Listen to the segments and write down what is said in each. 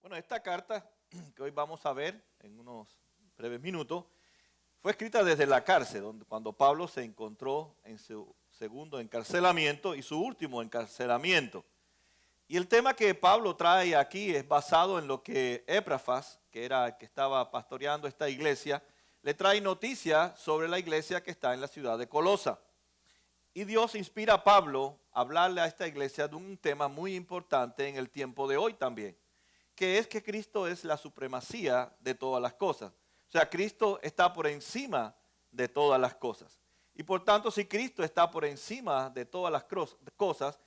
Bueno, esta carta que hoy vamos a ver en unos breves minutos fue escrita desde la cárcel, cuando Pablo se encontró en su segundo encarcelamiento y su último encarcelamiento. Y el tema que Pablo trae aquí es basado en lo que Epafras, que era el que estaba pastoreando esta iglesia, le trae noticias sobre la iglesia que está en la ciudad de Colosa. Y Dios inspira a Pablo a hablarle a esta iglesia de un tema muy importante en el tiempo de hoy también, que es que Cristo es la supremacía de todas las cosas. O sea, Cristo está por encima de todas las cosas. Y por tanto, si Cristo está por encima de todas las cosas,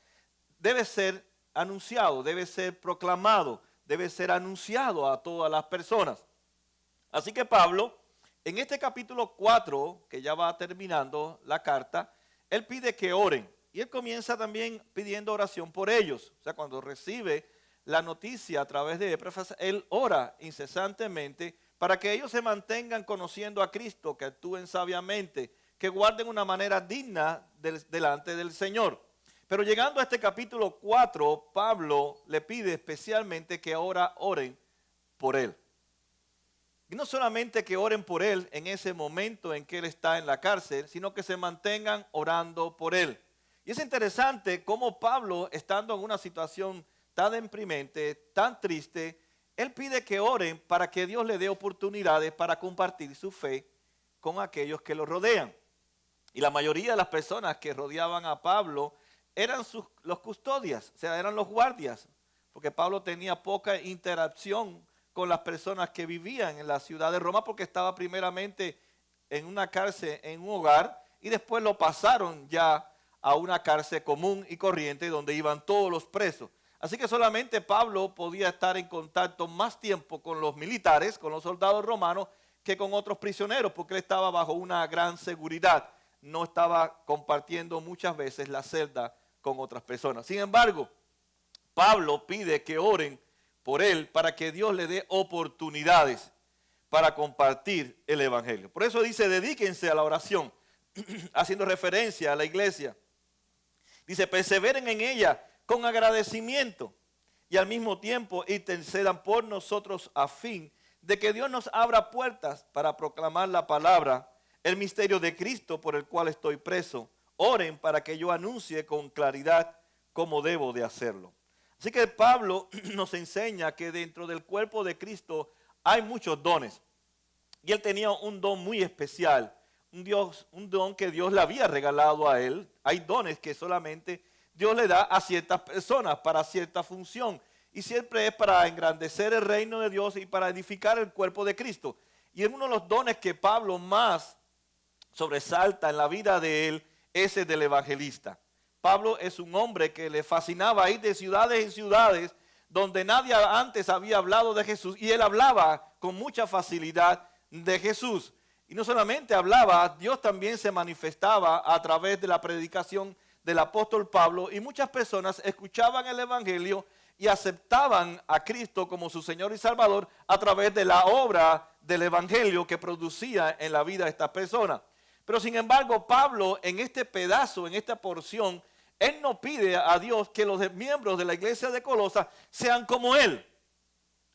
debe ser anunciado, debe ser proclamado, debe ser anunciado a todas las personas. Así que Pablo, en este capítulo 4, que ya va terminando la carta, él pide que oren. Y él comienza también pidiendo oración por ellos. O sea, cuando recibe la noticia a través de Epafras, él ora incesantemente para que ellos se mantengan conociendo a Cristo, que actúen sabiamente, que guarden una manera digna delante del Señor. Pero llegando a este capítulo 4, Pablo le pide especialmente que ahora oren por él. Y no solamente que oren por él en ese momento en que él está en la cárcel, sino que se mantengan orando por él. Y es interesante cómo Pablo, estando en una situación tan deprimente, tan triste, él pide que oren para que Dios le dé oportunidades para compartir su fe con aquellos que lo rodean. Y la mayoría de las personas que rodeaban a Pablo eran los custodias, o sea, eran los guardias, porque Pablo tenía poca interacción con las personas que vivían en la ciudad de Roma, porque estaba primeramente en una cárcel, en un hogar, y después lo pasaron ya a una cárcel común y corriente donde iban todos los presos. Así que solamente Pablo podía estar en contacto más tiempo con los militares, con los soldados romanos, que con otros prisioneros, porque él estaba bajo una gran seguridad. No estaba compartiendo muchas veces la celda con otras personas. Sin embargo, Pablo pide que oren por él para que Dios le dé oportunidades para compartir el evangelio. Por eso dice, dedíquense a la oración, haciendo referencia a la iglesia. Dice, perseveren en ella con agradecimiento y al mismo tiempo intercedan por nosotros a fin de que Dios nos abra puertas para proclamar la palabra, el misterio de Cristo por el cual estoy preso. Oren para que yo anuncie con claridad cómo debo de hacerlo. Así que Pablo nos enseña que dentro del cuerpo de Cristo hay muchos dones. Y él tenía un don muy especial, un don que Dios le había regalado a él. Hay dones que solamente Dios le da a ciertas personas para cierta función. Y siempre es para engrandecer el reino de Dios y para edificar el cuerpo de Cristo. Y uno de los dones que Pablo más sobresalta en la vida de él es el del evangelista. Pablo es un hombre que le fascinaba ir de ciudades en ciudades donde nadie antes había hablado de Jesús, y él hablaba con mucha facilidad de Jesús. Y no solamente hablaba, Dios también se manifestaba a través de la predicación del apóstol Pablo, y muchas personas escuchaban el evangelio y aceptaban a Cristo como su Señor y Salvador a través de la obra del evangelio que producía en la vida de estas personas. Pero sin embargo, Pablo en este pedazo, en esta porción, él no pide a Dios que los miembros de la iglesia de Colosa sean como él.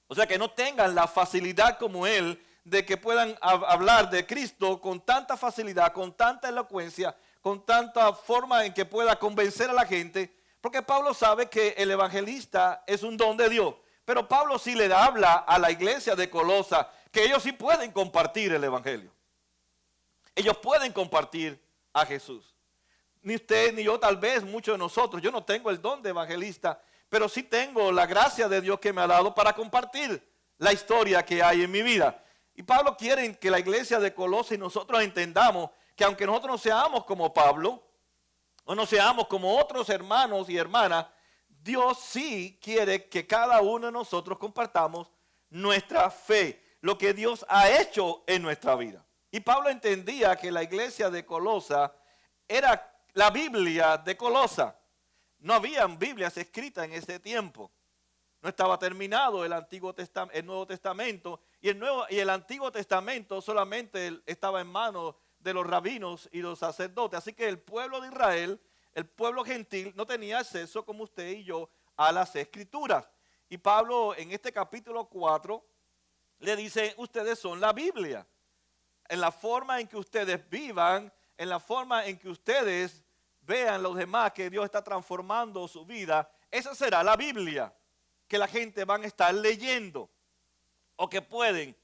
O sea, que no tengan la facilidad como él de que puedan hablar de Cristo con tanta facilidad, con tanta elocuencia, con tanta forma en que pueda convencer a la gente. Porque Pablo sabe que el evangelista es un don de Dios. Pero Pablo sí le habla a la iglesia de Colosa que ellos sí pueden compartir el evangelio. Ellos pueden compartir a Jesús. Ni usted ni yo, tal vez muchos de nosotros. Yo no tengo el don de evangelista, pero sí tengo la gracia de Dios que me ha dado para compartir la historia que hay en mi vida. Y Pablo quiere que la iglesia de Colosas y nosotros entendamos que aunque nosotros no seamos como Pablo, o no seamos como otros hermanos y hermanas, Dios sí quiere que cada uno de nosotros compartamos nuestra fe, lo que Dios ha hecho en nuestra vida. Y Pablo entendía que la iglesia de Colosa era la Biblia de Colosa. No habían Biblias escritas en ese tiempo. No estaba terminado el Nuevo Testamento, y el Antiguo Testamento solamente estaba en manos de los rabinos y los sacerdotes. Así que el pueblo de Israel, el pueblo gentil, no tenía acceso como usted y yo a las escrituras. Y Pablo en este capítulo 4 le dice, ustedes son la Biblia. En la forma en que ustedes vivan, en la forma en que ustedes vean los demás que Dios está transformando su vida, esa será la Biblia que la gente van a estar leyendo o que pueden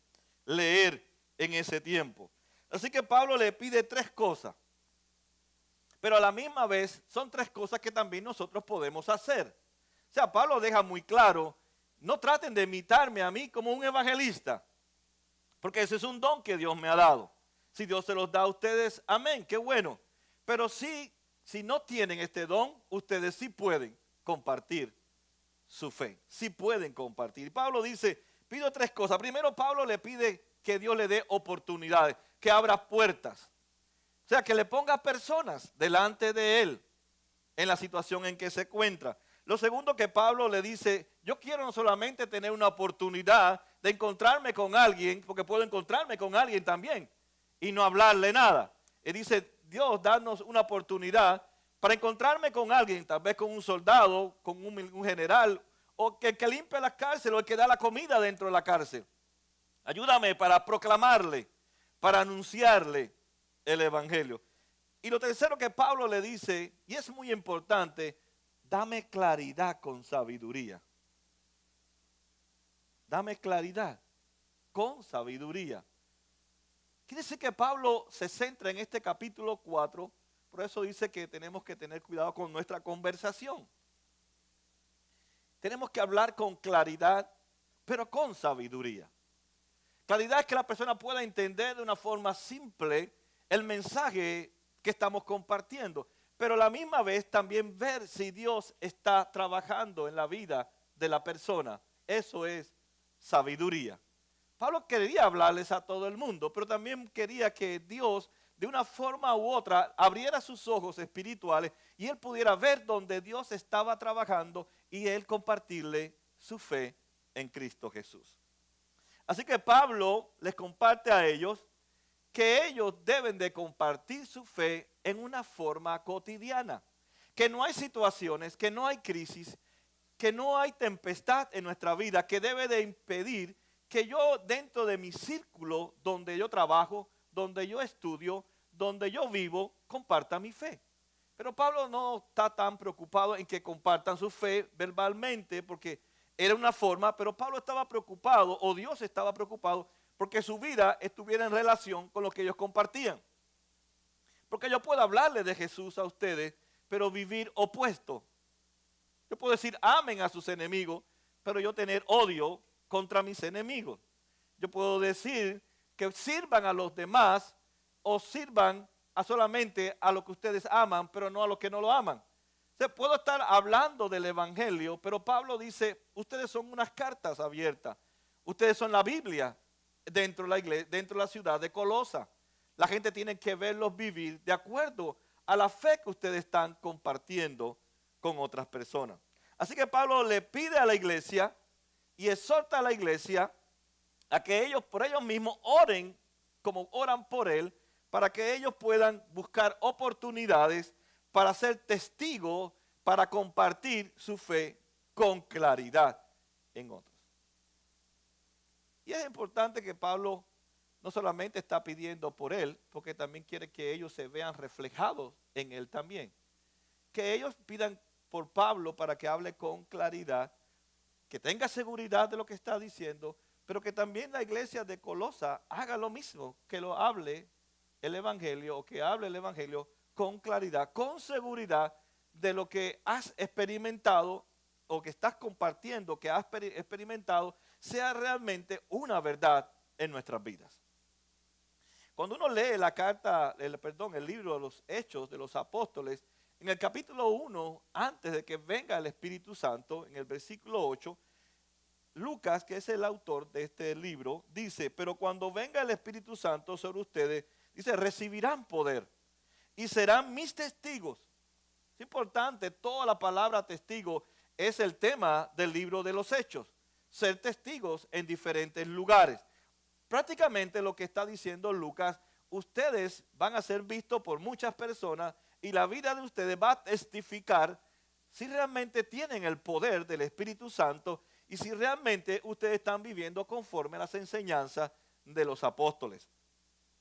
leer en ese tiempo. Así que Pablo le pide tres cosas, pero a la misma vez son tres cosas que también nosotros podemos hacer. O sea, Pablo deja muy claro, no traten de imitarme a mí como un evangelista, porque ese es un don que Dios me ha dado. Si Dios se los da a ustedes, amén, qué bueno. Pero si no tienen este don, ustedes sí pueden compartir su fe. Sí pueden compartir. Pablo dice, pido tres cosas. Primero, Pablo le pide que Dios le dé oportunidades, que abra puertas. O sea, que le ponga personas delante de él en la situación en que se encuentra. Lo segundo que Pablo le dice, yo quiero no solamente tener una oportunidad de encontrarme con alguien, porque puedo encontrarme con alguien también y no hablarle nada. Él dice, Dios, danos una oportunidad para encontrarme con alguien, tal vez con un soldado, con un general, o que limpia la cárcel, o el que da la comida dentro de la cárcel. Ayúdame para proclamarle, para anunciarle el evangelio. Y lo tercero que Pablo le dice, y es muy importante, dame claridad con sabiduría. Dame claridad con sabiduría. Quiere decir que Pablo se centra en este capítulo 4, por eso dice que tenemos que tener cuidado con nuestra conversación. Tenemos que hablar con claridad, pero con sabiduría. Claridad es que la persona pueda entender de una forma simple el mensaje que estamos compartiendo, pero a la misma vez también ver si Dios está trabajando en la vida de la persona. Eso es sabiduría. Pablo quería hablarles a todo el mundo, pero también quería que Dios de una forma u otra abriera sus ojos espirituales y él pudiera ver donde Dios estaba trabajando y él compartirle su fe en Cristo Jesús. Así que Pablo les comparte a ellos que ellos deben de compartir su fe en una forma cotidiana, que no hay situaciones, que no hay crisis, que no hay tempestad en nuestra vida que debe de impedir que yo dentro de mi círculo donde yo trabajo, donde yo estudio, donde yo vivo, comparta mi fe. Pero Pablo no está tan preocupado en que compartan su fe verbalmente porque era una forma, pero Pablo estaba preocupado, o Dios estaba preocupado, porque su vida estuviera en relación con lo que ellos compartían. Porque yo puedo hablarle de Jesús a ustedes, pero vivir opuesto. Yo puedo decir amen a sus enemigos, pero yo tener odio contra mis enemigos. Yo puedo decir que sirvan a los demás o sirvan solamente a lo que ustedes aman, pero no a los que no lo aman. O sea, puedo estar hablando del evangelio, pero Pablo dice, ustedes son unas cartas abiertas. Ustedes son la Biblia dentro de la iglesia, dentro de la ciudad de Colosa. La gente tiene que verlos vivir de acuerdo a la fe que ustedes están compartiendo con otras personas. Así que Pablo le pide a la iglesia y exhorta a la iglesia a que ellos por ellos mismos oren como oran por él, para que ellos puedan buscar oportunidades para ser testigos, para compartir su fe con claridad en otros. Y es importante que Pablo no solamente está pidiendo por él, porque también quiere que ellos se vean reflejados en él también. Que ellos pidan por Pablo para que hable con claridad, que tenga seguridad de lo que está diciendo, pero que también la iglesia de Colosa haga lo mismo, que lo hable el evangelio o que hable el evangelio con claridad, con seguridad de lo que has experimentado o que estás compartiendo, que has experimentado, sea realmente una verdad en nuestras vidas. Cuando uno lee el libro de los Hechos de los Apóstoles, en el capítulo 1, antes de que venga el Espíritu Santo, en el versículo 8, Lucas, que es el autor de este libro, dice, pero cuando venga el Espíritu Santo sobre ustedes, dice, recibirán poder y serán mis testigos. Es importante, toda la palabra testigo es el tema del libro de los Hechos. Ser testigos en diferentes lugares. Prácticamente lo que está diciendo Lucas, ustedes van a ser vistos por muchas personas y la vida de ustedes va a testificar si realmente tienen el poder del Espíritu Santo y si realmente ustedes están viviendo conforme a las enseñanzas de los apóstoles.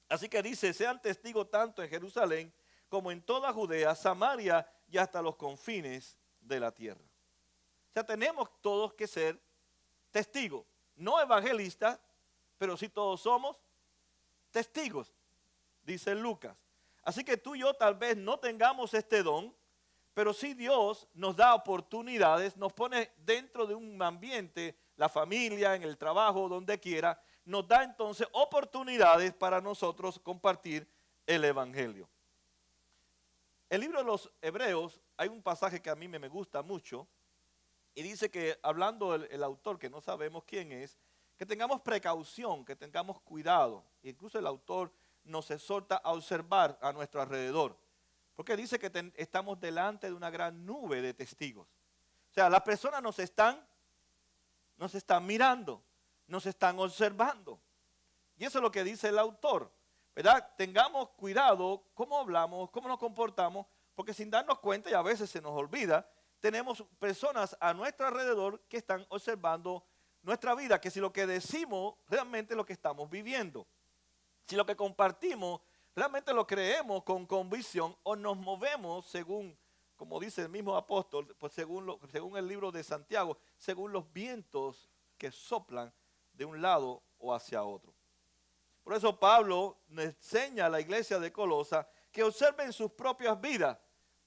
Así que dice, sean testigos tanto en Jerusalén como en toda Judea, Samaria y hasta los confines de la tierra. O sea, tenemos todos que ser testigos, no evangelistas, pero sí todos somos testigos, dice Lucas. Así que tú y yo tal vez no tengamos este don, pero sí Dios nos da oportunidades, nos pone dentro de un ambiente, la familia, en el trabajo, donde quiera, nos da entonces oportunidades para nosotros compartir el evangelio. El libro de los Hebreos, hay un pasaje que a mí me gusta mucho, y dice que, hablando el autor, que no sabemos quién es, que tengamos precaución, que tengamos cuidado. Incluso el autor nos exhorta a observar a nuestro alrededor, porque dice que estamos delante de una gran nube de testigos. O sea, las personas nos están mirando, nos están observando. Y eso es lo que dice el autor, ¿verdad? Tengamos cuidado cómo hablamos, cómo nos comportamos, porque sin darnos cuenta, y a veces se nos olvida, tenemos personas a nuestro alrededor que están observando nuestra vida, que si lo que decimos realmente es lo que estamos viviendo, si lo que compartimos realmente lo creemos con convicción o nos movemos según, como dice el mismo apóstol, pues según el libro de Santiago, según los vientos que soplan de un lado o hacia otro. Por eso Pablo nos enseña a la iglesia de Colosa que observen sus propias vidas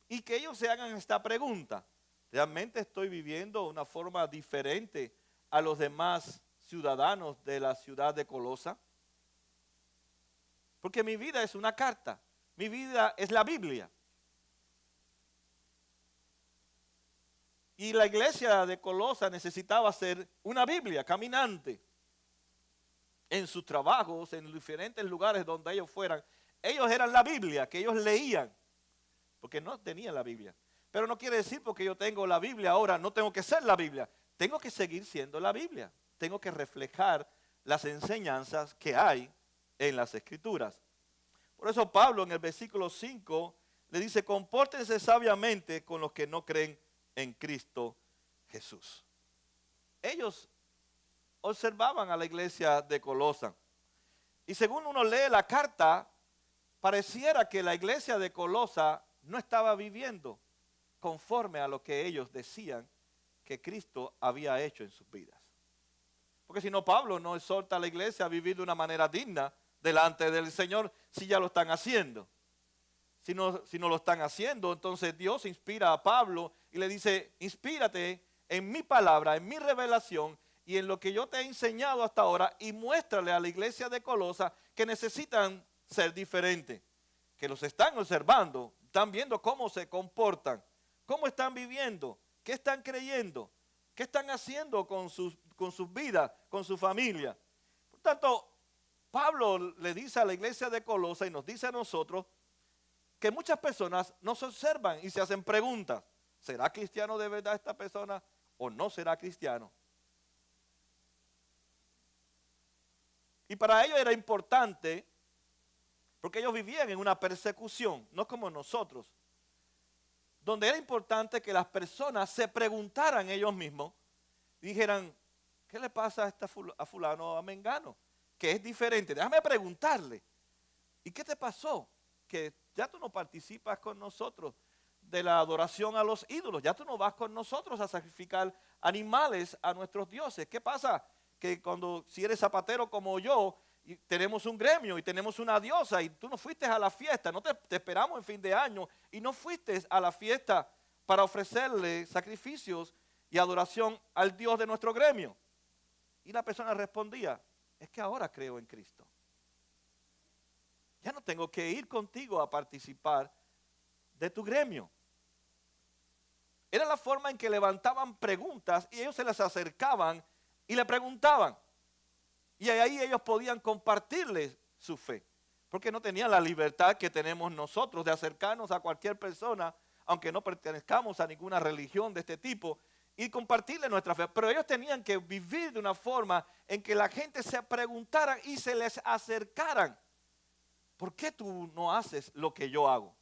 y que ellos se hagan esta pregunta: ¿realmente estoy viviendo de una forma diferente a los demás ciudadanos de la ciudad de Colosa? Porque mi vida es una carta, mi vida es la Biblia. Y la iglesia de Colosa necesitaba ser una Biblia caminante. En sus trabajos, en diferentes lugares donde ellos fueran, ellos eran la Biblia que ellos leían, porque no tenían la Biblia. Pero no quiere decir porque yo tengo la Biblia ahora, no tengo que ser la Biblia. Tengo que seguir siendo la Biblia. Tengo que reflejar las enseñanzas que hay en las Escrituras. Por eso Pablo en el versículo 5 le dice: compórtense sabiamente con los que no creen en Cristo Jesús. Ellos observaban a la iglesia de Colosa. Y según uno lee la carta, pareciera que la iglesia de Colosa no estaba viviendo conforme a lo que ellos decían que Cristo había hecho en sus vidas. Porque si no, Pablo no exhorta a la iglesia a vivir de una manera digna delante del Señor si ya lo están haciendo. Si no lo están haciendo, entonces Dios inspira a Pablo y le dice: inspírate en mi palabra, en mi revelación y en lo que yo te he enseñado hasta ahora, y muéstrale a la iglesia de Colosa que necesitan ser diferentes, que los están observando, están viendo cómo se comportan, cómo están viviendo, qué están creyendo, qué están haciendo con sus vidas, con su familia. Por tanto, Pablo le dice a la iglesia de Colosa y nos dice a nosotros que muchas personas nos observan y se hacen preguntas: ¿será cristiano de verdad esta persona o no será cristiano? Y para ellos era importante, porque ellos vivían en una persecución, no como nosotros, donde era importante que las personas se preguntaran ellos mismos y dijeran: ¿qué le pasa a fulano o a mengano? Que es diferente. Déjame preguntarle: ¿y qué te pasó? Que ya tú no participas con nosotros de la adoración a los ídolos, ya tú no vas con nosotros a sacrificar animales a nuestros dioses. ¿Qué pasa? Que si eres zapatero como yo, y tenemos un gremio y tenemos una diosa y tú no fuiste a la fiesta, no te esperamos en fin de año y no fuiste a la fiesta para ofrecerle sacrificios y adoración al Dios de nuestro gremio. Y la persona respondía: es que ahora creo en Cristo. Ya no tengo que ir contigo a participar de tu gremio. Era la forma en que levantaban preguntas y ellos se les acercaban y le preguntaban. Y ahí ellos podían compartirles su fe, porque no tenían la libertad que tenemos nosotros de acercarnos a cualquier persona, aunque no pertenezcamos a ninguna religión de este tipo, y compartirle nuestra fe. Pero ellos tenían que vivir de una forma en que la gente se preguntara y se les acercaran: ¿por qué tú no haces lo que yo hago?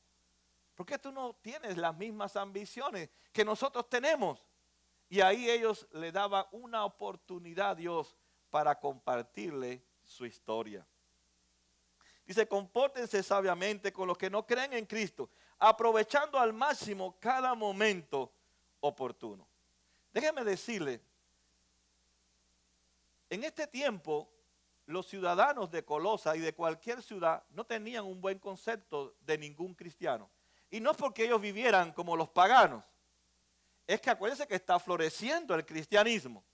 ¿Por qué tú no tienes las mismas ambiciones que nosotros tenemos? Y ahí ellos le daban una oportunidad a Dios para compartirle su historia. Dice, compórtense sabiamente con los que no creen en Cristo, aprovechando al máximo cada momento oportuno. Déjeme decirle, en este tiempo, los ciudadanos de Colosa y de cualquier ciudad no tenían un buen concepto de ningún cristiano. Y no es porque ellos vivieran como los paganos. Es que acuérdense que está floreciendo el cristianismo.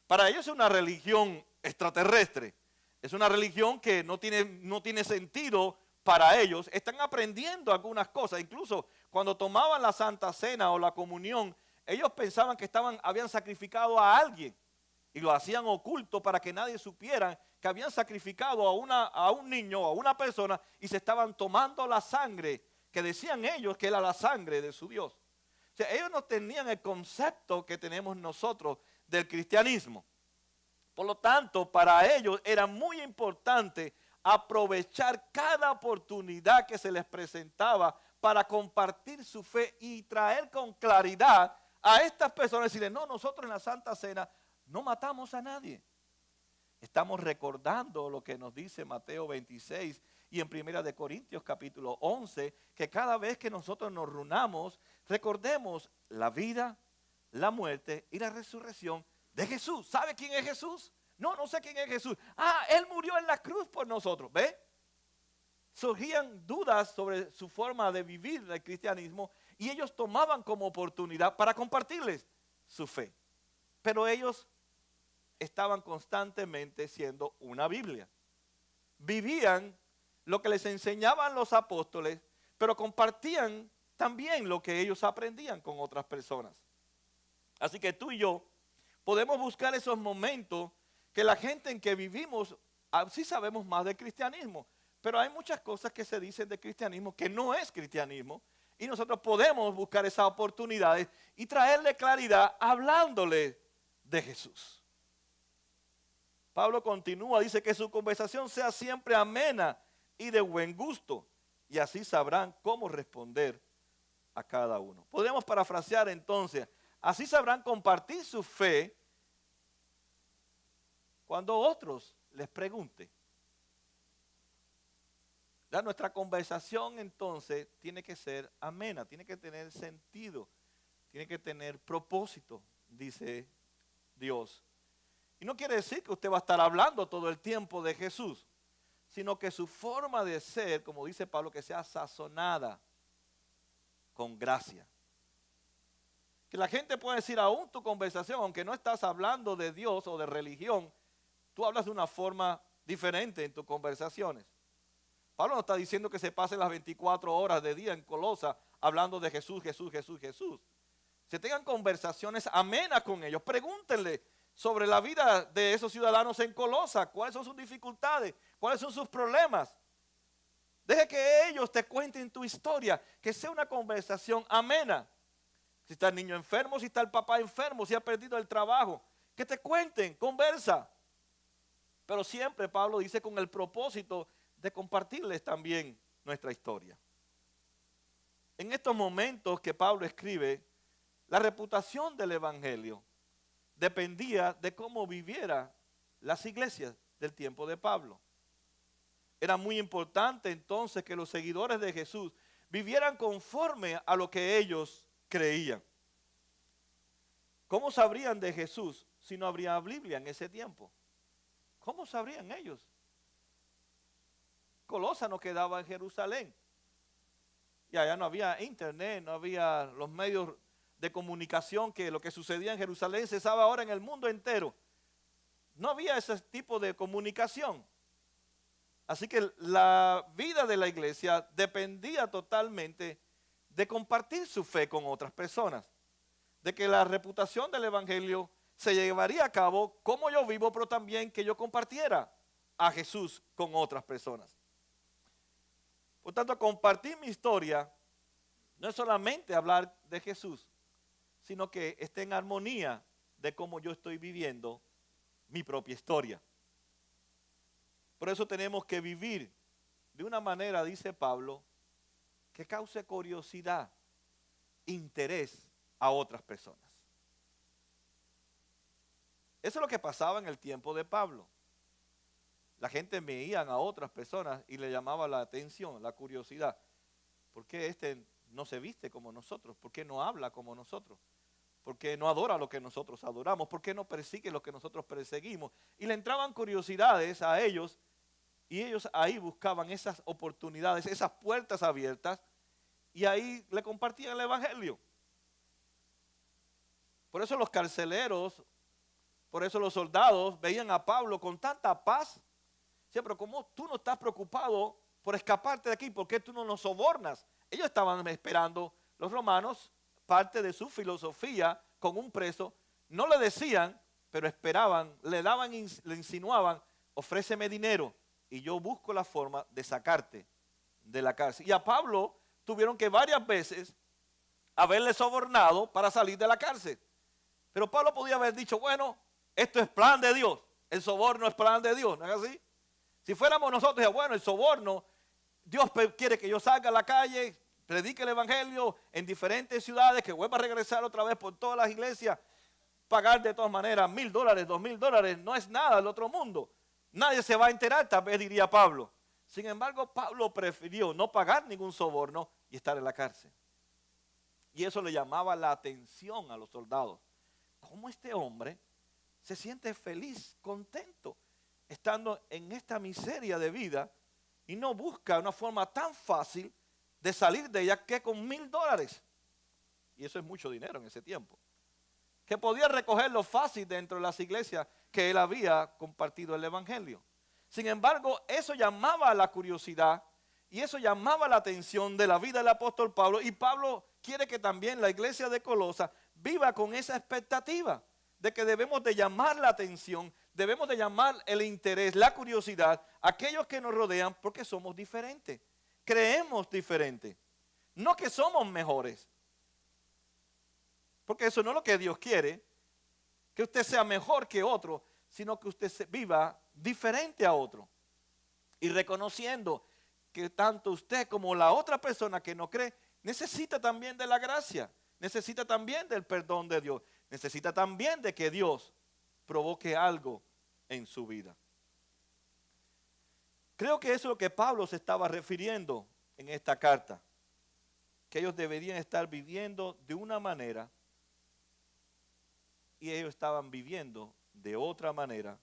Para ellos es una religión extraterrestre. Es una religión que no tiene sentido para ellos. Están aprendiendo algunas cosas. Incluso cuando tomaban la Santa Cena o la comunión, ellos pensaban que habían sacrificado a alguien. Y lo hacían oculto para que nadie supiera que habían sacrificado a un niño o a una persona y se estaban tomando la sangre que decían ellos que era la sangre de su Dios. O sea, ellos no tenían el concepto que tenemos nosotros del cristianismo. Por lo tanto, para ellos era muy importante aprovechar cada oportunidad que se les presentaba para compartir su fe y traer con claridad a estas personas y decirles, no, nosotros en la Santa Cena no matamos a nadie. Estamos recordando lo que nos dice Mateo 26 y en 1 Corintios capítulo 11, que cada vez que nosotros nos reunamos, recordemos la vida, la muerte y la resurrección de Jesús. ¿Sabe quién es Jesús? No sé quién es Jesús. Él murió en la cruz por nosotros. ¿Ve? Surgían dudas sobre su forma de vivir el cristianismo y ellos tomaban como oportunidad para compartirles su fe. Pero ellos estaban constantemente siendo una Biblia. Vivían lo que les enseñaban los apóstoles, pero compartían también lo que ellos aprendían con otras personas. Así que tú y yo podemos buscar esos momentos que la gente en que vivimos, sí sabemos más del cristianismo, pero hay muchas cosas que se dicen de cristianismo que no es cristianismo, y nosotros podemos buscar esas oportunidades y traerle claridad hablándole de Jesús. Pablo continúa, dice que su conversación sea siempre amena y de buen gusto, y así sabrán cómo responder a cada uno. Podemos parafrasear entonces, así sabrán compartir su fe cuando otros les pregunten. Nuestra conversación entonces tiene que ser amena, tiene que tener sentido, tiene que tener propósito, dice Dios. Y no quiere decir que usted va a estar hablando todo el tiempo de Jesús, sino que su forma de ser, como dice Pablo, que sea sazonada con gracia. Que la gente puede decir, aún tu conversación, aunque no estás hablando de Dios o de religión, tú hablas de una forma diferente en tus conversaciones. Pablo no está diciendo que se pasen las 24 horas de día en Colosa hablando de Jesús, Jesús, Jesús, Jesús. Se tengan conversaciones amenas con ellos. Pregúntenle sobre la vida de esos ciudadanos en Colosa. ¿Cuáles son sus dificultades? ¿Cuáles son sus problemas? Deje que ellos te cuenten tu historia. Que sea una conversación amena. Si está el niño enfermo, si está el papá enfermo, si ha perdido el trabajo. Que te cuenten, conversa. Pero siempre Pablo dice con el propósito de compartirles también nuestra historia. En estos momentos que Pablo escribe, la reputación del evangelio dependía de cómo viviera las iglesias del tiempo de Pablo. Era muy importante entonces que los seguidores de Jesús vivieran conforme a lo que ellos creían. ¿Cómo sabrían de Jesús si no habría Biblia en ese tiempo? ¿Cómo sabrían ellos? Colosa no quedaba en Jerusalén. Y allá no había internet, no había los medios de comunicación, que lo que sucedía en Jerusalén se sabe ahora en el mundo entero. No había ese tipo de comunicación. Así que la vida de la iglesia dependía totalmente de compartir su fe con otras personas. De que la reputación del evangelio se llevaría a cabo como yo vivo, pero también que yo compartiera a Jesús con otras personas. Por tanto, compartir mi historia no es solamente hablar de Jesús, sino que esté en armonía de cómo yo estoy viviendo mi propia historia. Por eso tenemos que vivir de una manera, dice Pablo, que cause curiosidad, interés a otras personas. Eso es lo que pasaba en el tiempo de Pablo. La gente veían a otras personas y le llamaba la atención, la curiosidad. ¿Por qué este no se viste como nosotros? ¿Por qué no habla como nosotros? ¿Por qué no adora lo que nosotros adoramos? ¿Por qué no persigue lo que nosotros perseguimos? Y le entraban curiosidades a ellos y ellos ahí buscaban esas oportunidades, esas puertas abiertas y ahí le compartían el evangelio. Por eso los carceleros, por eso los soldados veían a Pablo con tanta paz. Sí, pero ¿cómo tú no estás preocupado por escaparte de aquí? ¿Por qué tú no nos sobornas? Ellos estaban esperando, los romanos, parte de su filosofía con un preso, no le decían, pero esperaban, le daban, le insinuaban, ofréceme dinero y yo busco la forma de sacarte de la cárcel. Y a Pablo tuvieron que varias veces haberle sobornado para salir de la cárcel. Pero Pablo podía haber dicho, bueno, esto es plan de Dios, el soborno es plan de Dios, ¿no es así? Si fuéramos nosotros, bueno, el soborno, Dios quiere que yo salga a la calle, predique el evangelio en diferentes ciudades, que vuelva a regresar otra vez por todas las iglesias, pagar de todas maneras $1,000, $2,000, no es nada del otro mundo. Nadie se va a enterar, tal vez diría Pablo. Sin embargo, Pablo prefirió no pagar ningún soborno y estar en la cárcel. Y eso le llamaba la atención a los soldados. ¿Cómo este hombre se siente feliz, contento, estando en esta miseria de vida y no busca una forma tan fácil de salir de ella que con $1,000? Y eso es mucho dinero en ese tiempo. Que podía recogerlo fácil dentro de las iglesias que él había compartido el evangelio. Sin embargo, eso llamaba a la curiosidad y eso llamaba la atención de la vida del apóstol Pablo. Y Pablo quiere que también la iglesia de Colosa viva con esa expectativa de que debemos de llamar la atención, debemos de llamar el interés, la curiosidad a aquellos que nos rodean porque somos diferentes, creemos diferente, no que somos mejores, porque eso no es lo que Dios quiere, que usted sea mejor que otro, sino que usted viva diferente a otro y reconociendo que tanto usted como la otra persona que no cree necesita también de la gracia, necesita también del perdón de Dios, necesita también de que Dios provoque algo en su vida. Creo que eso es lo que Pablo se estaba refiriendo en esta carta, que ellos deberían estar viviendo de una manera y ellos estaban viviendo de otra manera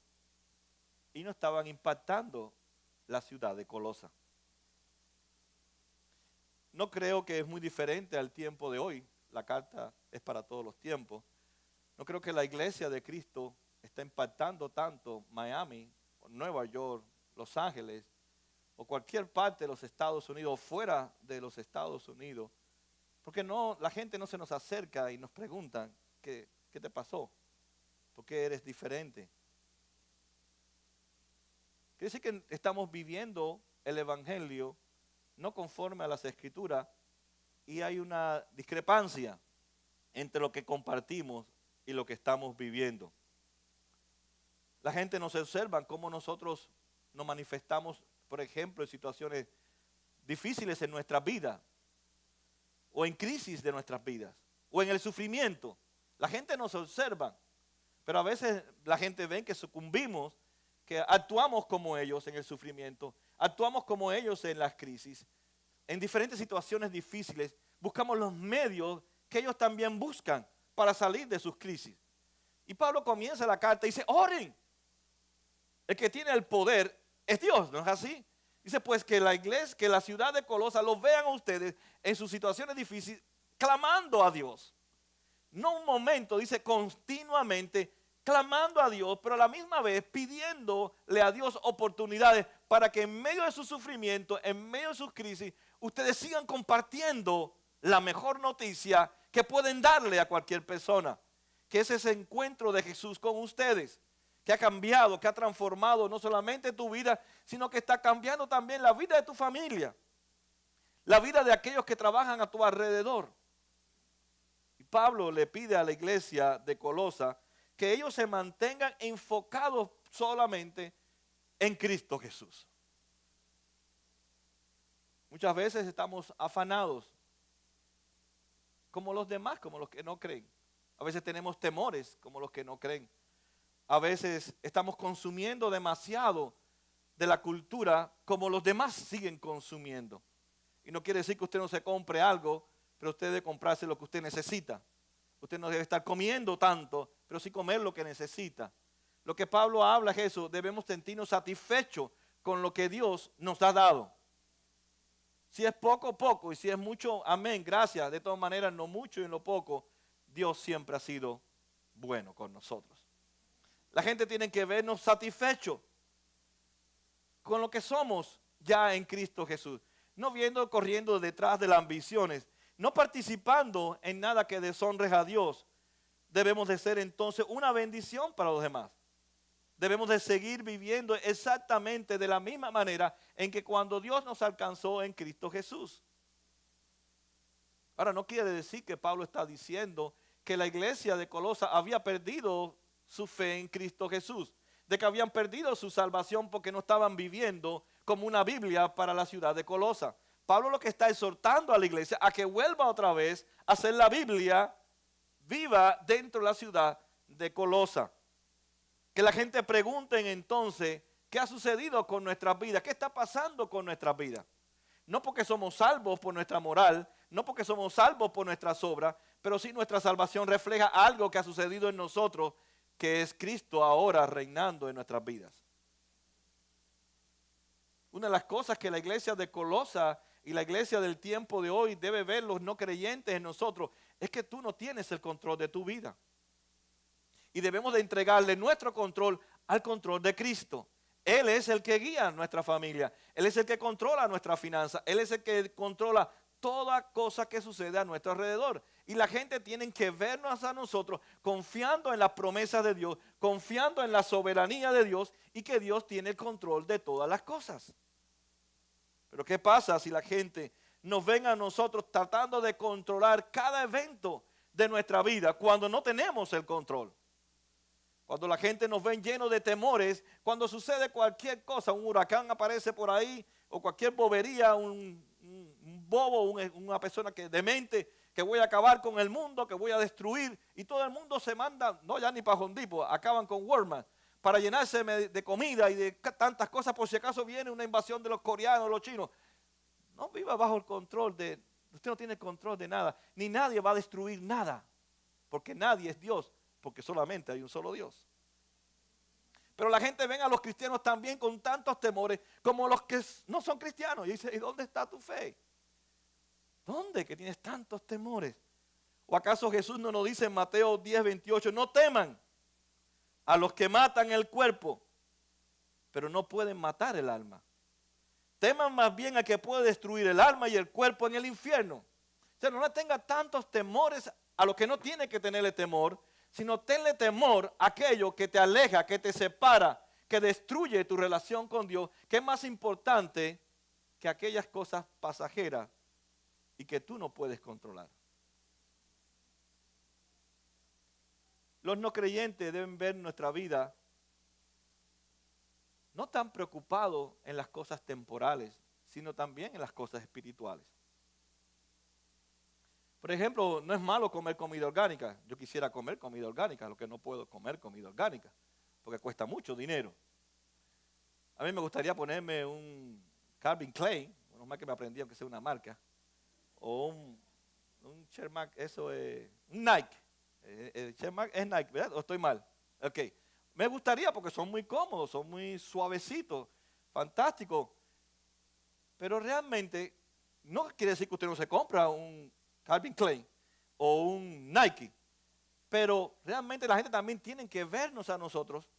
y no estaban impactando la ciudad de Colosa. No creo que es muy diferente al tiempo de hoy. La carta es para todos los tiempos. No creo que la iglesia de Cristo está impactando tanto Miami, Nueva York, Los Ángeles o cualquier parte de los Estados Unidos, fuera de los Estados Unidos, porque no, la gente no se nos acerca y nos preguntan, ¿qué te pasó? ¿Por qué eres diferente? Quiere decir que estamos viviendo el evangelio no conforme a las escrituras y hay una discrepancia entre lo que compartimos y lo que estamos viviendo. La gente nos observa cómo nosotros nos manifestamos, por ejemplo, en situaciones difíciles en nuestras vidas o en crisis de nuestras vidas o en el sufrimiento. La gente nos observa, pero a veces la gente ve que sucumbimos, que actuamos como ellos en el sufrimiento, actuamos como ellos en las crisis, en diferentes situaciones difíciles, buscamos los medios que ellos también buscan para salir de sus crisis. Y Pablo comienza la carta y dice, oren. El que tiene el poder es Dios, ¿no es así? Dice pues que la iglesia, que la ciudad de Colosa los vean a ustedes en sus situaciones difíciles, clamando a Dios. No un momento, dice continuamente, clamando a Dios, pero a la misma vez pidiéndole a Dios oportunidades para que en medio de su sufrimiento, en medio de sus crisis, ustedes sigan compartiendo la mejor noticia que pueden darle a cualquier persona, que es ese encuentro de Jesús con ustedes, que ha cambiado, que ha transformado no solamente tu vida, sino que está cambiando también la vida de tu familia, la vida de aquellos que trabajan a tu alrededor. Y Pablo le pide a la iglesia de Colosa que ellos se mantengan enfocados solamente en Cristo Jesús. Muchas veces estamos afanados como los demás, como los que no creen. A veces tenemos temores como los que no creen. a veces estamos consumiendo demasiado de la cultura como los demás siguen consumiendo. Y no quiere decir que usted no se compre algo, pero usted debe comprarse lo que usted necesita. Usted no debe estar comiendo tanto, pero sí comer lo que necesita. Lo que Pablo habla es eso, debemos sentirnos satisfechos con lo que Dios nos ha dado. Si es poco, poco, y si es mucho, amén, gracias. De todas maneras, no mucho y en lo poco, Dios siempre ha sido bueno con nosotros. La gente tiene que vernos satisfechos con lo que somos ya en Cristo Jesús. No viendo, corriendo detrás de las ambiciones, no participando en nada que deshonre a Dios. Debemos de ser entonces una bendición para los demás. Debemos de seguir viviendo exactamente de la misma manera en que cuando Dios nos alcanzó en Cristo Jesús. Ahora, no quiere decir que Pablo está diciendo que la iglesia de Colosa había perdido su fe en Cristo Jesús, de que habían perdido su salvación porque no estaban viviendo como una Biblia para la ciudad de Colosa. Pablo lo que está exhortando a la iglesia a que vuelva otra vez a hacer la Biblia viva dentro de la ciudad de Colosa. Que la gente pregunte entonces, ¿qué ha sucedido con nuestras vidas? ¿Qué está pasando con nuestras vidas? No porque somos salvos por nuestra moral, no porque somos salvos por nuestras obras, pero sí nuestra salvación refleja algo que ha sucedido en nosotros, que es Cristo ahora reinando en nuestras vidas. Una de las cosas que la iglesia de Colosa y la iglesia del tiempo de hoy debe ver los no creyentes en nosotros, es que tú no tienes el control de tu vida. Y debemos de entregarle nuestro control al control de Cristo. Él es el que guía nuestra familia. Él es el que controla nuestra finanza. Él es el que controla toda cosa que sucede a nuestro alrededor. Y la gente tiene que vernos a nosotros confiando en las promesas de Dios, confiando en la soberanía de Dios y que Dios tiene el control de todas las cosas. Pero ¿qué pasa si la gente nos ven a nosotros tratando de controlar cada evento de nuestra vida cuando no tenemos el control? Cuando la gente nos ve llenos de temores, cuando sucede cualquier cosa, un huracán aparece por ahí, o cualquier bobería, un bobo, una persona que demente, que voy a acabar con el mundo, que voy a destruir, y todo el mundo se manda, no ya ni para Home Depot, acaban con Walmart, para llenarse de comida y de tantas cosas, por si acaso viene una invasión de los coreanos, los chinos. No viva bajo el control usted no tiene control de nada, ni nadie va a destruir nada, porque nadie es Dios. Porque solamente hay un solo Dios. Pero la gente ven a los cristianos también con tantos temores como los que no son cristianos. Y dice, ¿y dónde está tu fe? ¿Dónde que tienes tantos temores? ¿O acaso Jesús no nos dice en Mateo 10:28, no teman a los que matan el cuerpo, pero no pueden matar el alma? Teman más bien a que puede destruir el alma y el cuerpo en el infierno. O sea, no le tenga tantos temores a los que no tiene que tenerle temor, sino tenle temor a aquello que te aleja, que te separa, que destruye tu relación con Dios, que es más importante que aquellas cosas pasajeras y que tú no puedes controlar. Los no creyentes deben ver nuestra vida no tan preocupados en las cosas temporales, sino también en las cosas espirituales. Por ejemplo, no es malo comer comida orgánica. Yo quisiera comer comida orgánica, lo que no puedo comer comida orgánica, porque cuesta mucho dinero. A mí me gustaría ponerme un Calvin Klein, menos mal que me aprendí aunque sea una marca, o un Shermack, eso es un Nike. Shermack es Nike, ¿verdad? ¿O estoy mal? Ok. Me gustaría porque son muy cómodos, son muy suavecitos, fantásticos. Pero realmente no quiere decir que usted no se compra un Calvin Klein o un Nike, pero realmente la gente también tiene que vernos a nosotros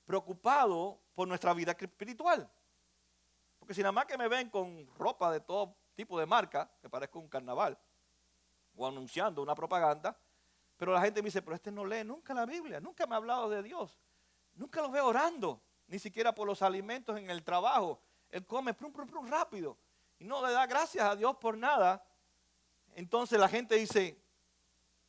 preocupados por nuestra vida espiritual. Porque si nada más que me ven con ropa de todo tipo de marca, que parezco un carnaval, o anunciando una propaganda, pero la gente me dice, pero este no lee nunca la Biblia, nunca me ha hablado de Dios, nunca lo veo orando, ni siquiera por los alimentos en el trabajo. Él come prum, prum, prum, rápido y no le da gracias a Dios por nada. Entonces la gente dice,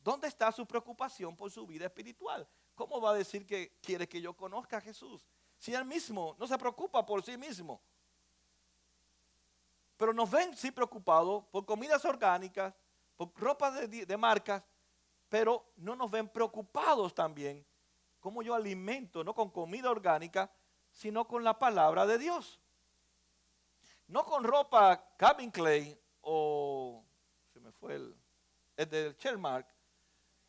¿dónde está su preocupación por su vida espiritual? ¿Cómo va a decir que quiere que yo conozca a Jesús si él mismo no se preocupa por sí mismo? Pero nos ven sí preocupados por comidas orgánicas, por ropa de marcas, pero no nos ven preocupados también cómo yo alimento, no con comida orgánica, sino con la palabra de Dios. No con ropa Calvin Klein o, se me fue el de Shermark,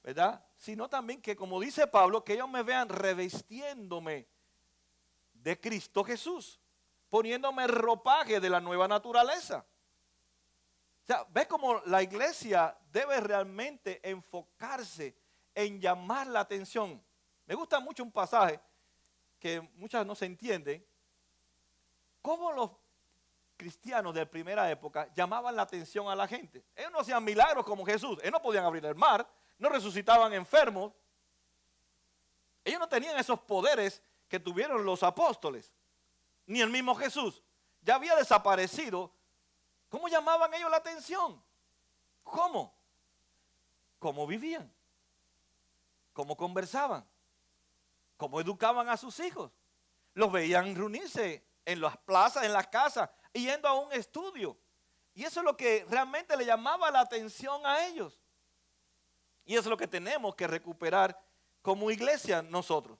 ¿verdad? Sino también que, como dice Pablo, que ellos me vean revestiéndome de Cristo Jesús, poniéndome el ropaje de la nueva naturaleza. O sea, ¿ves cómo la iglesia debe realmente enfocarse en llamar la atención? Me gusta mucho un pasaje que muchas no se entienden. ¿Cómo los cristianos de primera época llamaban la atención a la gente? Ellos no hacían milagros como Jesús. Ellos no podían abrir el mar, no resucitaban enfermos. Ellos no tenían esos poderes que tuvieron los apóstoles, ni el mismo Jesús. Ya había desaparecido. ¿Cómo llamaban ellos la atención? ¿Cómo? ¿Cómo vivían? ¿Cómo conversaban? ¿Cómo educaban a sus hijos? Los veían reunirse en las plazas, en las casas, y yendo a un estudio. Y eso es lo que realmente le llamaba la atención a ellos. Y eso es lo que tenemos que recuperar como iglesia nosotros.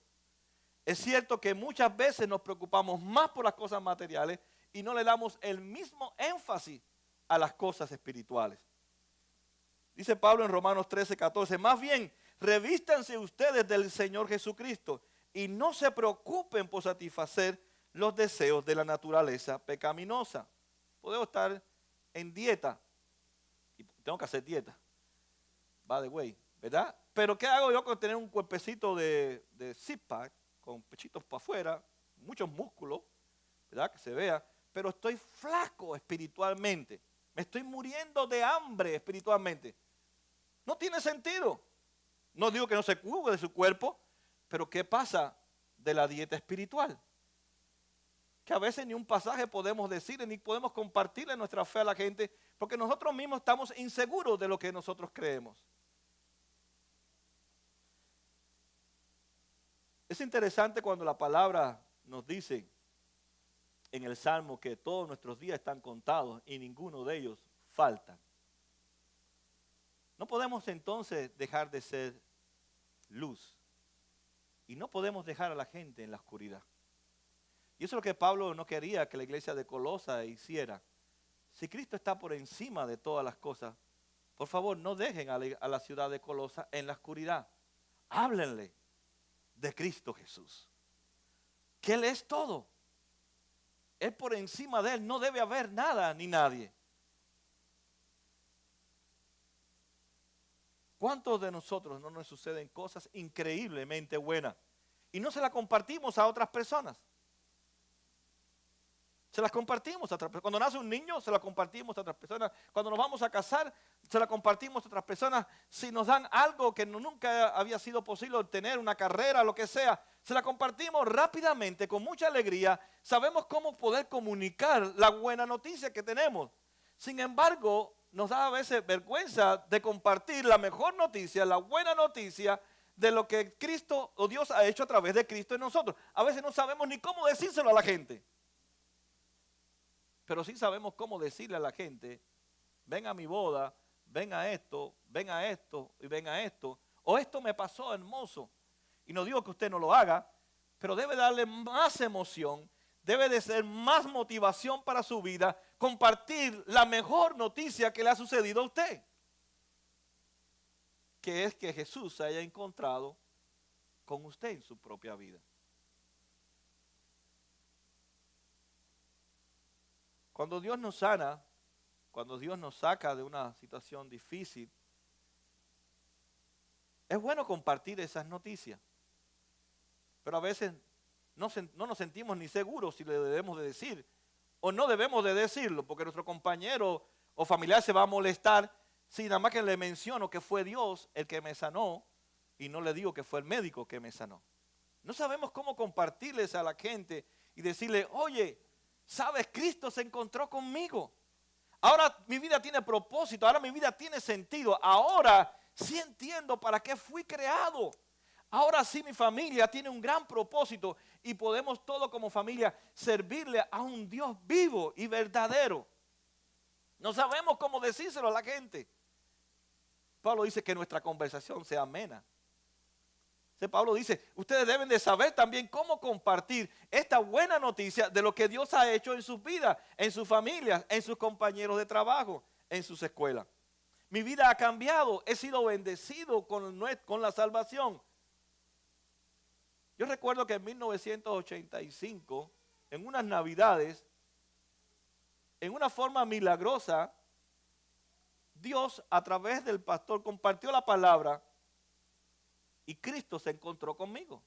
Es cierto que muchas veces nos preocupamos más por las cosas materiales y no le damos el mismo énfasis a las cosas espirituales. Dice Pablo en Romanos 13:14, más bien, revístanse ustedes del Señor Jesucristo y no se preocupen por satisfacer los deseos de la naturaleza pecaminosa. Puedo estar en dieta y tengo que hacer dieta, by the way, ¿verdad? Pero ¿qué hago yo con tener un cuerpecito de six-pack, con pechitos para afuera, muchos músculos, ¿verdad? Que se vea, pero estoy flaco espiritualmente, me estoy muriendo de hambre espiritualmente. No tiene sentido. No digo que no se cuide de su cuerpo, pero ¿qué pasa de la dieta espiritual? Que a veces ni un pasaje podemos decirle, ni podemos compartirle nuestra fe a la gente, porque nosotros mismos estamos inseguros de lo que nosotros creemos. Es interesante cuando la palabra nos dice en el Salmo que todos nuestros días están contados y ninguno de ellos falta. No podemos entonces dejar de ser luz y no podemos dejar a la gente en la oscuridad. Y eso es lo que Pablo no quería que la iglesia de Colosa hiciera. Si Cristo está por encima de todas las cosas, por favor no dejen a la ciudad de Colosa en la oscuridad. Háblenle de Cristo Jesús, que Él es todo. Él por encima de Él no debe haber nada ni nadie. ¿Cuántos de nosotros no nos suceden cosas increíblemente buenas y no se las compartimos a otras personas? Se las compartimos a otras personas. Cuando nace un niño, se las compartimos a otras personas. Cuando nos vamos a casar, se las compartimos a otras personas. Si nos dan algo que nunca había sido posible obtener, una carrera, lo que sea, se la compartimos rápidamente, con mucha alegría. Sabemos cómo poder comunicar la buena noticia que tenemos. Sin embargo, nos da a veces vergüenza de compartir la mejor noticia, la buena noticia de lo que Cristo o Dios ha hecho a través de Cristo en nosotros. A veces no sabemos ni cómo decírselo a la gente. Pero sí sabemos cómo decirle a la gente, ven a mi boda, ven a esto y ven a esto. O esto me pasó hermoso. Y no digo que usted no lo haga, pero debe darle más emoción, debe de ser más motivación para su vida, compartir la mejor noticia que le ha sucedido a usted. Que es que Jesús se haya encontrado con usted en su propia vida. Cuando Dios nos sana, cuando Dios nos saca de una situación difícil, es bueno compartir esas noticias. Pero a veces no nos sentimos ni seguros si le debemos de decir o no debemos de decirlo, porque nuestro compañero o familiar se va a molestar si nada más que le menciono que fue Dios el que me sanó y no le digo que fue el médico que me sanó. No sabemos cómo compartirles a la gente y decirle, oye, ¿sabes? Cristo se encontró conmigo. Ahora mi vida tiene propósito, ahora mi vida tiene sentido. Ahora sí entiendo para qué fui creado. Ahora sí mi familia tiene un gran propósito y podemos todos como familia servirle a un Dios vivo y verdadero. No sabemos cómo decírselo a la gente. Pablo dice que nuestra conversación sea amena. O Pablo dice, ustedes deben de saber también cómo compartir esta buena noticia de lo que Dios ha hecho en sus vidas, en sus familias, en sus compañeros de trabajo, en sus escuelas. Mi vida ha cambiado, he sido bendecido con la salvación. Yo recuerdo que en 1985, en unas navidades, en una forma milagrosa, Dios a través del pastor compartió la palabra y Cristo se encontró conmigo.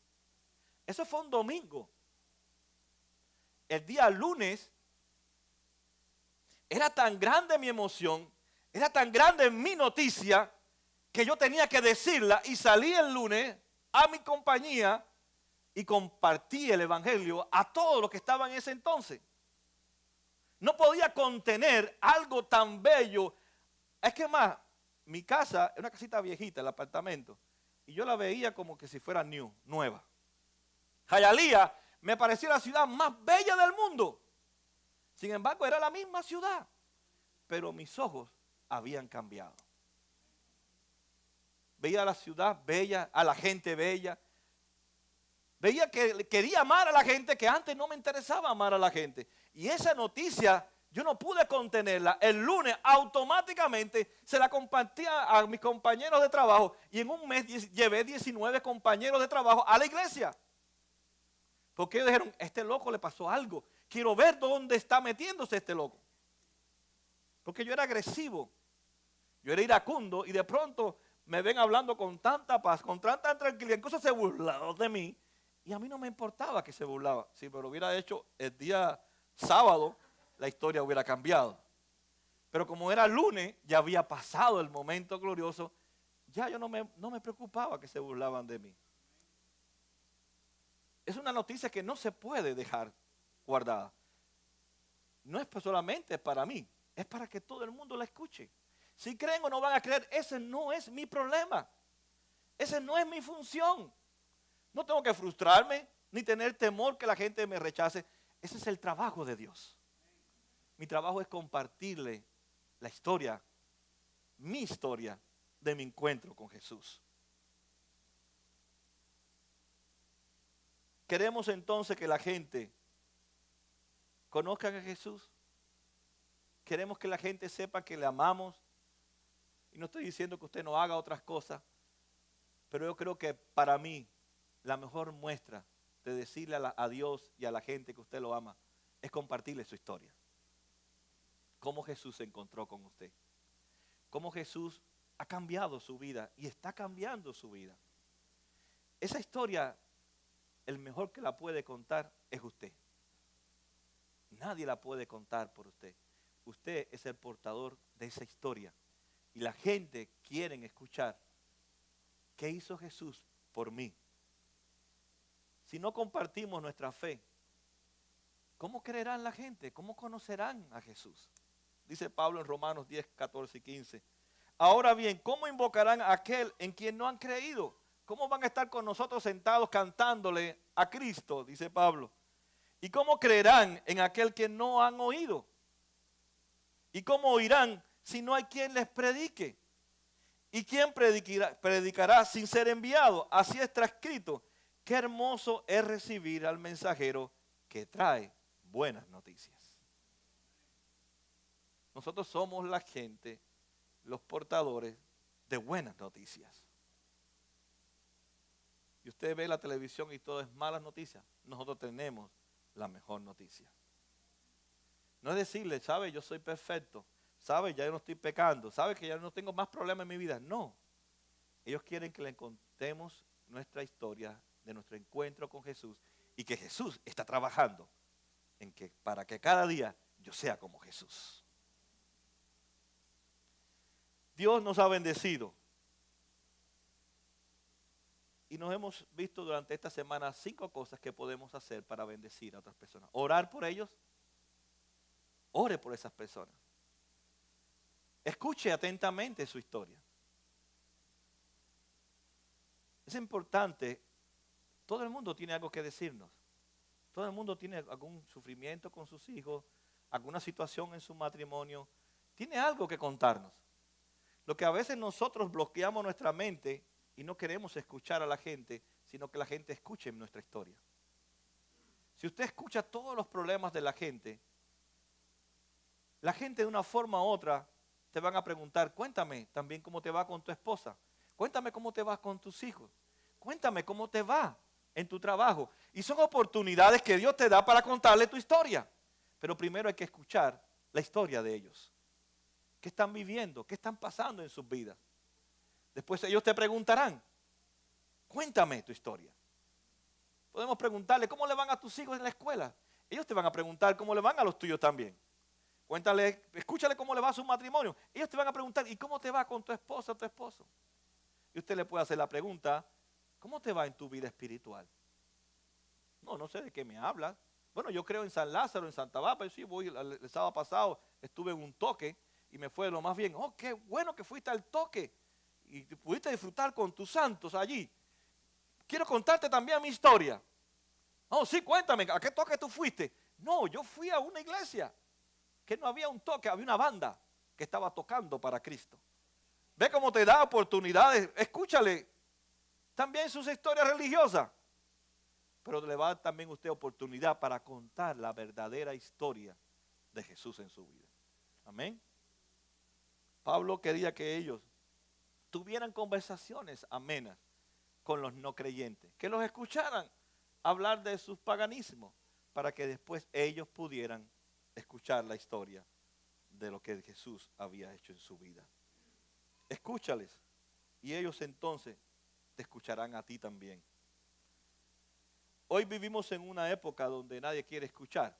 Eso fue un domingo. El día lunes era tan grande mi emoción, era tan grande mi noticia, que yo tenía que decirla y salí el lunes a mi compañía y compartí el evangelio a todos los que estaban en ese entonces. No podía contener algo tan bello. Es que más, mi casa es una casita viejita, el apartamento, y yo la veía como que si fuera nueva. Hialeah me parecía la ciudad más bella del mundo. Sin embargo, era la misma ciudad, pero mis ojos habían cambiado. Veía la ciudad bella, a la gente bella. Veía que quería amar a la gente, que antes no me interesaba amar a la gente. Y esa noticia yo no pude contenerla. El lunes automáticamente se la compartía a mis compañeros de trabajo y en un mes llevé 19 compañeros de trabajo a la iglesia. Porque ellos dijeron, este loco le pasó algo. Quiero ver dónde está metiéndose este loco. Porque yo era agresivo, yo era iracundo y de pronto me ven hablando con tanta paz, con tanta tranquilidad. Incluso se burlaron de mí y a mí no me importaba que se burlaba. Si me lo hubiera hecho el día sábado, la historia hubiera cambiado. Pero como era lunes, ya había pasado el momento glorioso, ya yo no me preocupaba que se burlaban de mí. Es una noticia que no se puede dejar guardada. No es solamente para mí, es para que todo el mundo la escuche. Si creen o no van a creer, ese no es mi problema. Ese no es mi función. No tengo que frustrarme ni tener temor que la gente me rechace. Ese es el trabajo de Dios. Mi trabajo es compartirle la historia, mi historia de mi encuentro con Jesús. Queremos entonces que la gente conozca a Jesús. Queremos que la gente sepa que le amamos. Y no estoy diciendo que usted no haga otras cosas, pero yo creo que para mí la mejor muestra de decirle a Dios y a la gente que usted lo ama es compartirle su historia. Cómo Jesús se encontró con usted. Cómo Jesús ha cambiado su vida y está cambiando su vida. Esa historia, el mejor que la puede contar es usted. Nadie la puede contar por usted. Usted es el portador de esa historia. Y la gente quiere escuchar qué hizo Jesús por mí. Si no compartimos nuestra fe, ¿cómo creerán la gente? ¿Cómo conocerán a Jesús? Dice Pablo en Romanos 10, 14 y 15. Ahora bien, ¿cómo invocarán a aquel en quien no han creído? ¿Cómo van a estar con nosotros sentados cantándole a Cristo? Dice Pablo. ¿Y cómo creerán en aquel que no han oído? ¿Y cómo oirán si no hay quien les predique? ¿Y quién predicará sin ser enviado? Así está escrito. Qué hermoso es recibir al mensajero que trae buenas noticias. Nosotros somos la gente, los portadores de buenas noticias. Y usted ve la televisión y todo es malas noticias. Nosotros tenemos la mejor noticia. No es decirle, ¿sabe? Yo soy perfecto. ¿Sabe? Ya yo no estoy pecando. ¿Sabe? Que ya no tengo más problemas en mi vida. No. Ellos quieren que le contemos nuestra historia de nuestro encuentro con Jesús y que Jesús está trabajando para que cada día yo sea como Jesús. Dios nos ha bendecido. Y nos hemos visto durante esta semana 5 cosas que podemos hacer para bendecir a otras personas. Orar por ellos. Ore por esas personas. Escuche atentamente su historia. Es importante. Todo el mundo tiene algo que decirnos. Todo el mundo tiene algún sufrimiento con sus hijos, alguna situación en su matrimonio. Tiene algo que contarnos. Lo que a veces nosotros bloqueamos nuestra mente y no queremos escuchar a la gente sino que la gente escuche nuestra historia. Si usted escucha todos los problemas de la gente de una forma u otra te van a preguntar, cuéntame también cómo te va con tu esposa, cuéntame cómo te va con tus hijos, cuéntame cómo te va en tu trabajo. Y son oportunidades que Dios te da para contarle tu historia. Pero primero hay que escuchar la historia de ellos. ¿Qué están viviendo? ¿Qué están pasando en sus vidas? Después ellos te preguntarán, cuéntame tu historia. Podemos preguntarle, ¿cómo le van a tus hijos en la escuela? Ellos te van a preguntar cómo le van a los tuyos también. Cuéntale, escúchale cómo le va a su matrimonio. Ellos te van a preguntar, ¿y cómo te va con tu esposa o tu esposo? Y usted le puede hacer la pregunta, ¿cómo te va en tu vida espiritual? No sé de qué me hablas. Bueno, yo creo en San Lázaro, en Santa Bárbara. Sí, voy el sábado pasado, estuve en un toque y me fue de lo más bien. Oh, qué bueno que fuiste al toque y pudiste disfrutar con tus santos allí. Quiero contarte también mi historia. Oh, sí, cuéntame, ¿a qué toque tú fuiste? No, yo fui a una iglesia que no había un toque, había una banda que estaba tocando para Cristo. Ve cómo te da oportunidades, escúchale también sus historias religiosas, pero le va a dar también usted oportunidad para contar la verdadera historia de Jesús en su vida. Amén. Pablo quería que ellos tuvieran conversaciones amenas con los no creyentes, que los escucharan hablar de sus paganismos, para que después ellos pudieran escuchar la historia de lo que Jesús había hecho en su vida. Escúchales y ellos entonces te escucharán a ti también. Hoy vivimos en una época donde nadie quiere escuchar,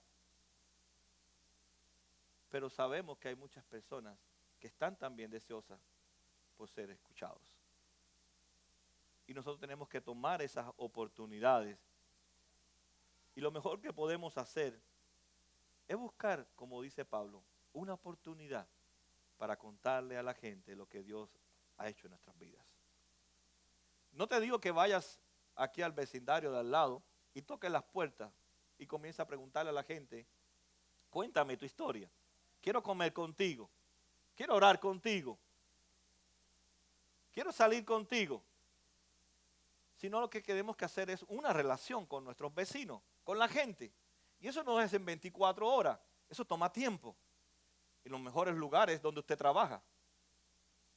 pero sabemos que hay muchas personas que están también deseosas por ser escuchados. Y nosotros tenemos que tomar esas oportunidades. Y lo mejor que podemos hacer es buscar, como dice Pablo, una oportunidad para contarle a la gente lo que Dios ha hecho en nuestras vidas. No te digo que vayas aquí al vecindario de al lado y toques las puertas y comiences a preguntarle a la gente, cuéntame tu historia, quiero comer contigo, quiero orar contigo, quiero salir contigo. Sino lo que tenemos que hacer es una relación con nuestros vecinos, con la gente. Y eso no es en 24 horas, eso toma tiempo. En los mejores lugares donde usted trabaja,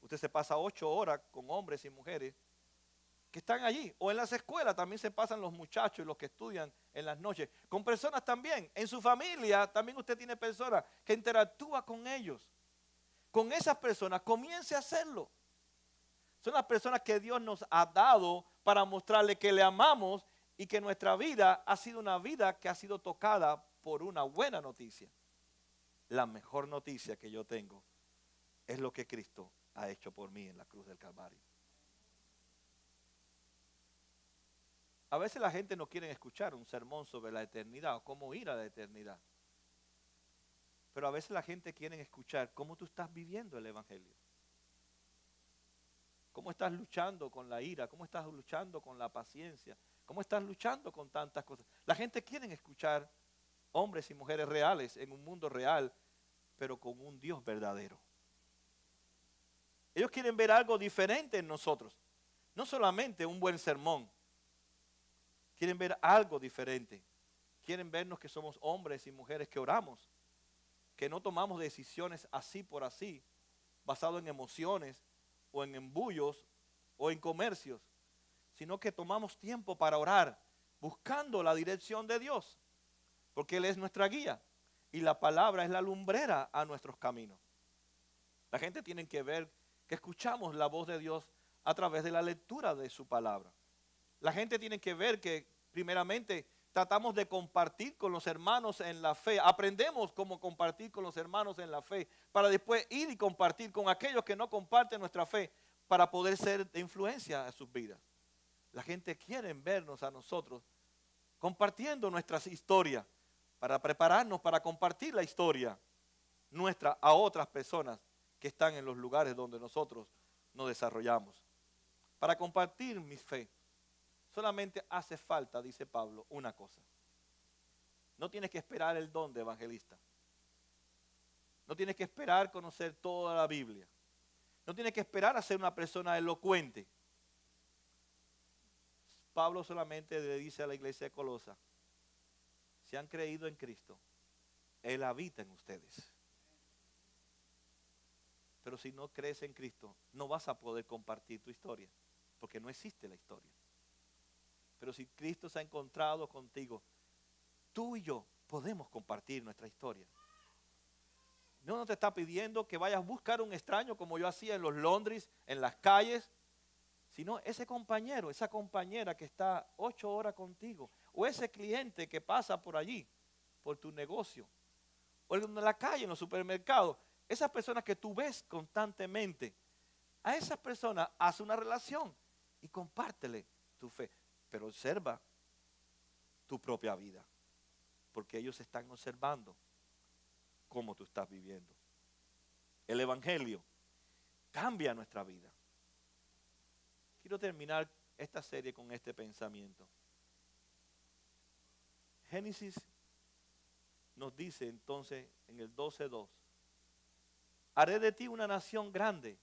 usted se pasa 8 horas con hombres y mujeres que están allí. O en las escuelas también se pasan los muchachos y los que estudian en las noches. Con personas también. En su familia también usted tiene personas que interactúa con ellos. Con esas personas comience a hacerlo. Son las personas que Dios nos ha dado para mostrarle que le amamos y que nuestra vida ha sido una vida que ha sido tocada por una buena noticia. La mejor noticia que yo tengo es lo que Cristo ha hecho por mí en la cruz del Calvario. A veces la gente no quiere escuchar un sermón sobre la eternidad o cómo ir a la eternidad. Pero a veces la gente quiere escuchar cómo tú estás viviendo el Evangelio. ¿Cómo estás luchando con la ira? ¿Cómo estás luchando con la paciencia? ¿Cómo estás luchando con tantas cosas? La gente quiere escuchar hombres y mujeres reales en un mundo real, pero con un Dios verdadero. Ellos quieren ver algo diferente en nosotros. No solamente un buen sermón. Quieren ver algo diferente. Quieren vernos que somos hombres y mujeres que oramos. Que no tomamos decisiones así por así, basado en emociones, o en embullos, o en comercios, sino que tomamos tiempo para orar, buscando la dirección de Dios, porque Él es nuestra guía, y la palabra es la lumbrera a nuestros caminos. La gente tiene que ver que escuchamos la voz de Dios a través de la lectura de su palabra. La gente tiene que ver que, primeramente, tratamos de compartir con los hermanos en la fe. Aprendemos cómo compartir con los hermanos en la fe para después ir y compartir con aquellos que no comparten nuestra fe para poder ser de influencia a sus vidas. La gente quiere vernos a nosotros compartiendo nuestras historias para prepararnos para compartir la historia nuestra a otras personas que están en los lugares donde nosotros nos desarrollamos. Para compartir mi fe. Solamente hace falta, dice Pablo, una cosa. No tienes que esperar el don de evangelista. No tienes que esperar conocer toda la Biblia. No tienes que esperar a ser una persona elocuente. Pablo solamente le dice a la iglesia de Colosa, si han creído en Cristo, Él habita en ustedes. Pero si no crees en Cristo, no vas a poder compartir tu historia, porque no existe la historia. Pero si Cristo se ha encontrado contigo, tú y yo podemos compartir nuestra historia. No te está pidiendo que vayas a buscar un extraño como yo hacía en los Londres, en las calles, sino ese compañero, esa compañera que está 8 horas contigo, o ese cliente que pasa por allí, por tu negocio, o en la calle, en los supermercados, esas personas que tú ves constantemente, a esas personas haz una relación y compártele tu fe, pero observa tu propia vida, porque ellos están observando cómo tú estás viviendo. El Evangelio cambia nuestra vida. Quiero terminar esta serie con este pensamiento. Génesis nos dice entonces en el 12:2, haré de ti una nación grande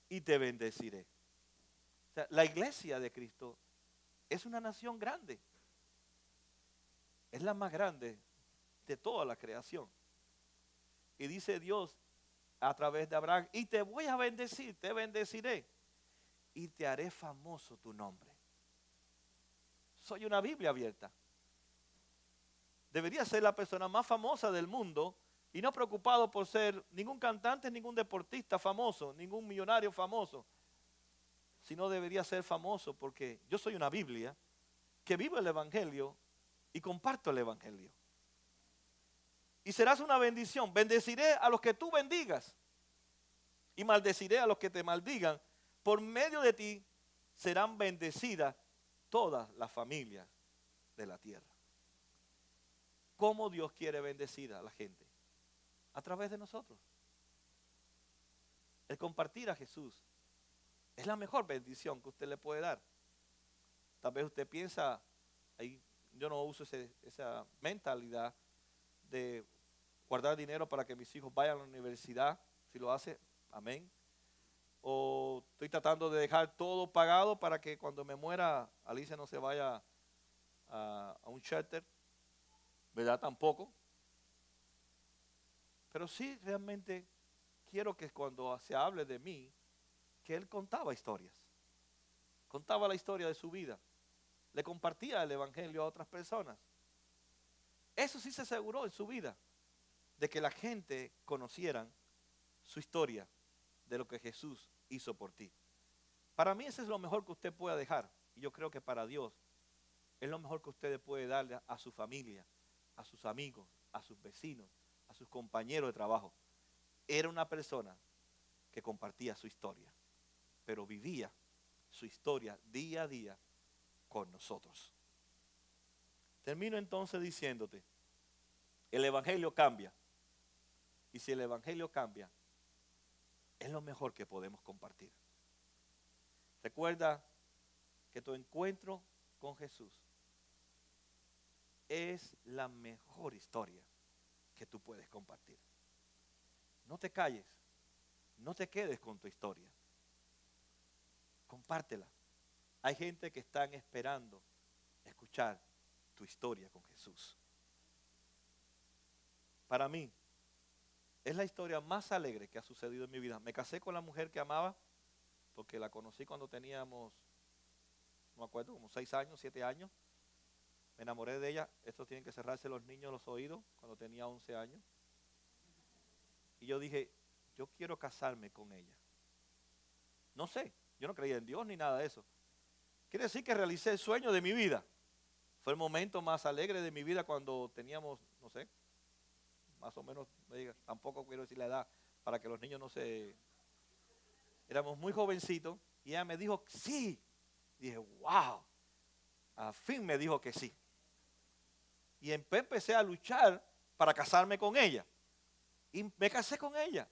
y te bendeciré. O sea, la iglesia de Cristo es una nación grande. Es la más grande de toda la creación. Y dice Dios a través de Abraham, y te voy a bendecir, te bendeciré y te haré famoso tu nombre. Soy una Biblia abierta. Debería ser la persona más famosa del mundo y no preocupado por ser ningún cantante, ningún deportista famoso, ningún millonario famoso, sino debería ser famoso porque yo soy una Biblia que vive el Evangelio y comparto el Evangelio. Y serás una bendición. Bendeciré a los que tú bendigas y maldeciré a los que te maldigan. Por medio de ti serán bendecidas todas las familias de la tierra. ¿Cómo Dios quiere bendecir a la gente? A través de nosotros. El compartir a Jesús es la mejor bendición que usted le puede dar. Tal vez usted piensa, ahí yo no uso esa mentalidad de guardar dinero para que mis hijos vayan a la universidad. Si lo hace, amén. O estoy tratando de dejar todo pagado para que cuando me muera Alicia no se vaya a un shelter, ¿verdad? Tampoco. Pero sí realmente quiero que cuando se hable de mí, que él contaba historias. Contaba la historia de su vida. Le compartía el evangelio a otras personas. Eso sí se aseguró en su vida, de que la gente conocieran su historia de lo que Jesús hizo por ti. Para mí eso es lo mejor que usted pueda dejar. Y yo creo que para Dios es lo mejor que usted puede darle a su familia, a sus amigos, a sus vecinos, a sus compañeros de trabajo. Era una persona que compartía su historia, pero vivía su historia día a día con nosotros. Termino entonces diciéndote, el evangelio cambia. Y si el evangelio cambia, es lo mejor que podemos compartir. Recuerda que tu encuentro con Jesús es la mejor historia que tú puedes compartir. No te calles, no te quedes con tu historia. Compártela. Hay gente que están esperando escuchar tu historia con Jesús. Para mí, es la historia más alegre que ha sucedido en mi vida. Me casé con la mujer que amaba, porque la conocí cuando teníamos, no me acuerdo, como 6 años, 7 años. Me enamoré de ella. Estos tienen que cerrarse los niños los oídos cuando tenía 11 años. Y yo dije, yo quiero casarme con ella. No sé, yo no creía en Dios ni nada de eso. Quiere decir que realicé el sueño de mi vida. Fue el momento más alegre de mi vida cuando teníamos, no sé, más o menos, tampoco quiero decir la edad para que los niños no se... Éramos muy jovencitos y ella me dijo sí. Dije, wow, al fin me dijo que sí. Y empecé a luchar para casarme con ella. Y me casé con ella.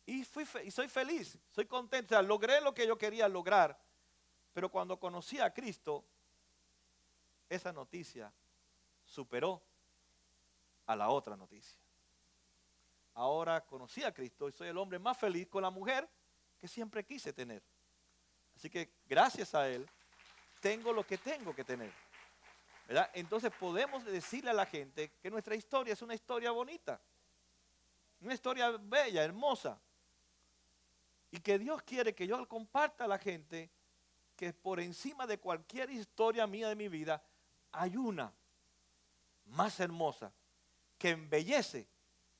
Y soy feliz, soy contento. O sea, logré lo que yo quería lograr. Pero cuando conocí a Cristo, esa noticia superó a la otra noticia. Ahora conocí a Cristo y soy el hombre más feliz con la mujer que siempre quise tener. Así que gracias a Él, tengo lo que tengo que tener. ¿Verdad? Entonces podemos decirle a la gente que nuestra historia es una historia bonita, una historia bella, hermosa. Y que Dios quiere que yo comparta a la gente que por encima de cualquier historia mía de mi vida, hay una más hermosa que embellece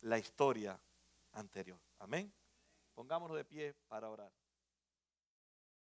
la historia anterior. Amén. Pongámonos de pie para orar.